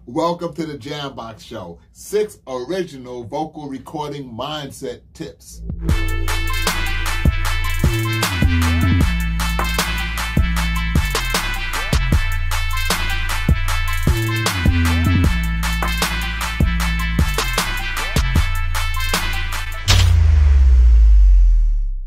Welcome to the JAMBOX Show, 6 original vocal recording mindset tips.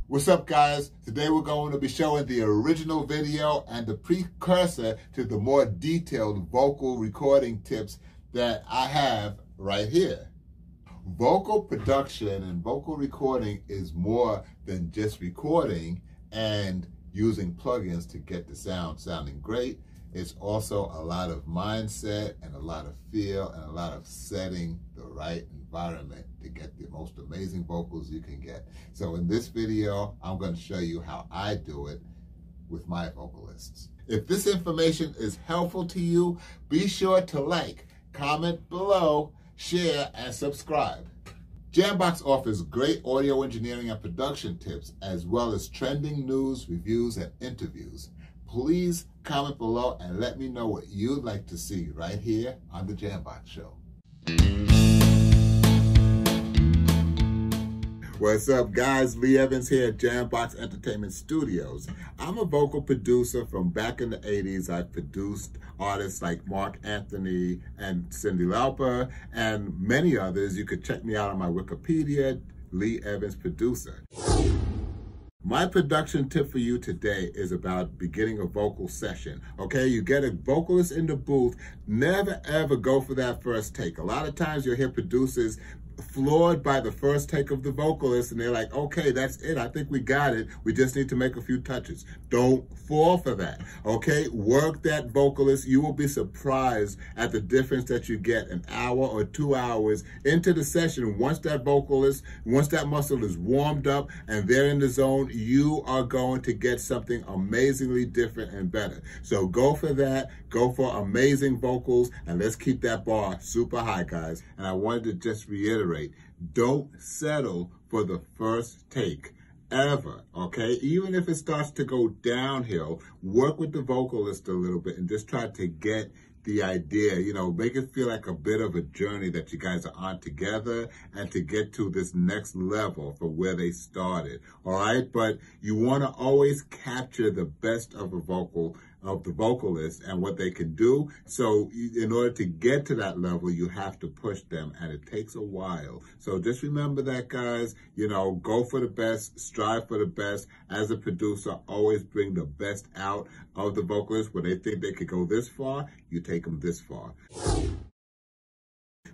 What's up, guys? Today we're going to be showing the original video and the precursor to the more detailed vocal recording tips that I have right here. Vocal production and vocal recording is more than just recording and using plugins to get the sound sounding great. It's also a lot of mindset and a lot of feel and a lot of setting the right environment to get the most amazing vocals you can get. So in this video, I'm going to show you how I do it with my vocalists. If this information is helpful to you, be sure to like, comment below, share, and subscribe. JAMBOX offers great audio engineering and production tips, as well as trending news, reviews, and interviews. Please comment below and let me know what you'd like to see right here on the JAMBOX Show. What's up, guys? Lee Evans here at JAMBOX Entertainment Studios. I'm a vocal producer from back in the 80s. I've produced artists like Marc Anthony and Cindy Lauper and many others. You could check me out on my Wikipedia, Lee Evans Producer. My production tip for you today is about beginning a vocal session. Okay, you get a vocalist in the booth, never ever go for that first take. A lot of times you'll hear producers floored by the first take of the vocalist and they're like, okay, that's it. I think we got it. We just need to make a few touches. Don't fall for that. Okay, work that vocalist. You will be surprised at the difference that you get an hour or 2 hours into the session. Once that vocalist, once that muscle is warmed up and they're in the zone, you are going to get something amazingly different and better. So go for that. Go for amazing vocals, and let's keep that bar super high, guys. And I wanted to just reiterate, don't settle for the first take ever, okay? Even if it starts to go downhill, work with the vocalist a little bit and just try to get the idea, you know, make it feel like a bit of a journey that you guys are on together and to get to this next level from where they started, all right? But you want to always capture the best of the vocalist and what they can do. So in order to get to that level, you have to push them, and it takes a while. So just remember that, guys. You know, go for the best, strive for the best. As a producer, always bring the best out of the vocalist. When they think they could go this far, you take them this far.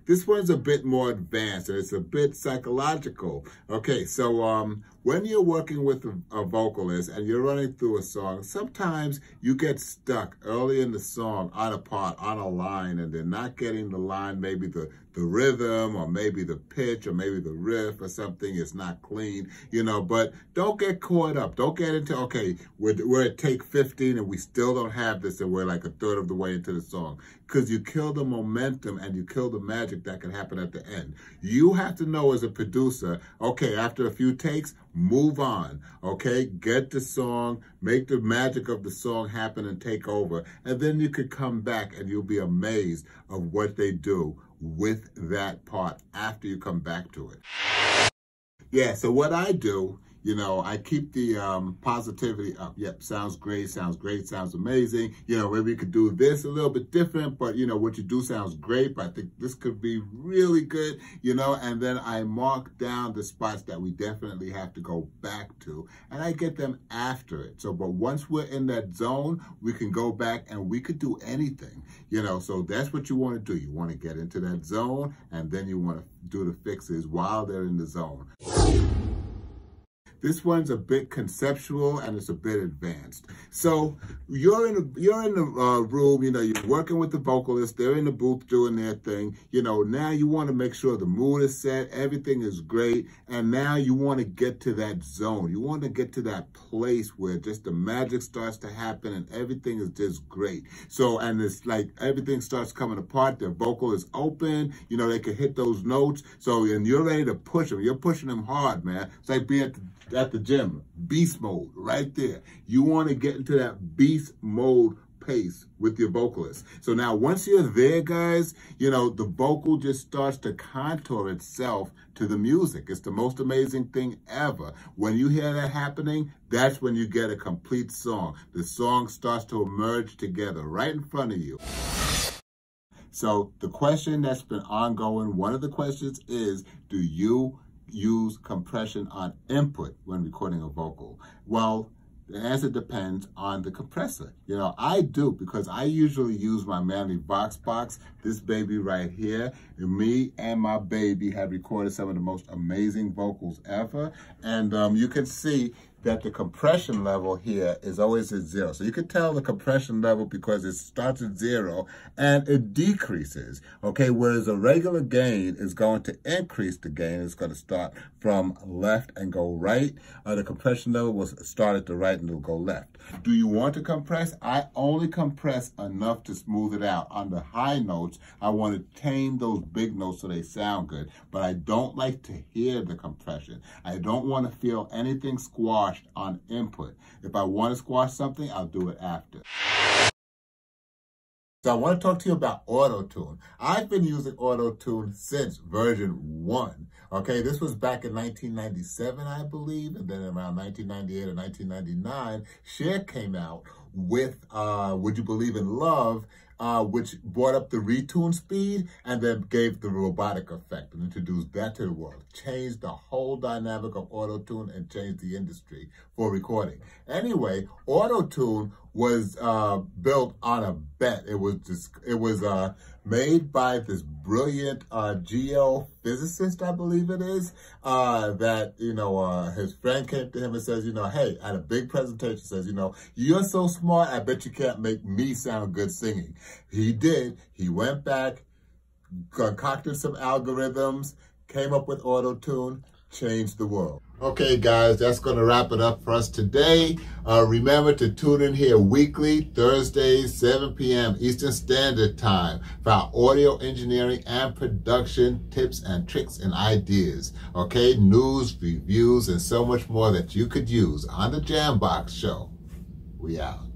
This one's a bit more advanced and it's a bit psychological. Okay, so when you're working with a vocalist and you're running through a song, sometimes you get stuck early in the song on a part, on a line, and they're not getting the line, maybe the rhythm or maybe the pitch or maybe the riff or something is not clean, you know, but don't get caught up. Don't get into, okay, we're at take 15 and we still don't have this and we're like a third of the way into the song, because you kill the momentum and you kill the magic that can happen at the end. You have to know as a producer, okay, after a few takes, move on, okay? Get the song, make the magic of the song happen and take over, and then you could come back and you'll be amazed of what they do with that part after you come back to it. Yeah, so what I do, you know, I keep the positivity up. Yep, sounds great, sounds amazing. You know, maybe we could do this a little bit different, but, you know, what you do sounds great, but I think this could be really good, you know, and then I mark down the spots that we definitely have to go back to, and I get them after it. So, but once we're in that zone, we can go back and we could do anything, you know, so that's what you want to do. You want to get into that zone, and then you want to do the fixes while they're in the zone. This one's a bit conceptual and it's a bit advanced. So you're in the room, you know, you're working with the vocalist, they're in the booth doing their thing. You know, now you want to make sure the mood is set, everything is great, and now you want to get to that zone. You want to get to that place where just the magic starts to happen and everything is just great. So, and it's like everything starts coming apart, their vocal is open, you know, they can hit those notes. So, and you're ready to push them. You're pushing them hard, man. It's like being at the gym, beast mode right there. You want to get into that beast mode pace with your vocalist. So now once you're there, guys, you know, the vocal just starts to contour itself to the music. It's the most amazing thing ever. When you hear that happening, that's when you get a complete song. The song starts to emerge together right in front of you. So the question that's been ongoing, one of the questions is, do you use compression on input when recording a vocal? Well, the answer depends on the compressor. You know, I do, because I usually use my Manley Vox box, this baby right here. And me and my baby have recorded some of the most amazing vocals ever. And you can see that the compression level here is always at 0. So you can tell the compression level because it starts at 0 and it decreases, okay? Whereas a regular gain is going to increase the gain. It's going to start from left and go right. The compression level will start at the right and it'll go left. Do you want to compress? I only compress enough to smooth it out. On the high notes, I want to tame those big notes so they sound good, but I don't like to hear the compression. I don't want to feel anything squashed on input. If I want to squash something, I'll do it after. So I want to talk to you about Autotune. I've been using Autotune since version 1. Okay, this was back in 1997, I believe, and then around 1998 or 1999, Cher came out with Would You Believe in Love, which brought up the retune speed and then gave the robotic effect and introduced that to the world. Changed the whole dynamic of Autotune and changed the industry for recording. Anyway, Autotune was built on a bet. It was made by this brilliant geophysicist, I believe it is, that, you know, his friend came to him and says, you know, hey, at a big presentation, says, you know, you're so smart, I bet you can't make me sound good singing. He did. He went back, concocted some algorithms, came up with Autotune, changed the world. Okay, guys, that's going to wrap it up for us today. Remember to tune in here weekly, Thursdays, 7 p.m. Eastern Standard Time for our audio engineering and production tips and tricks and ideas. Okay, news, reviews, and so much more that you could use on the JAMBOX show. We out.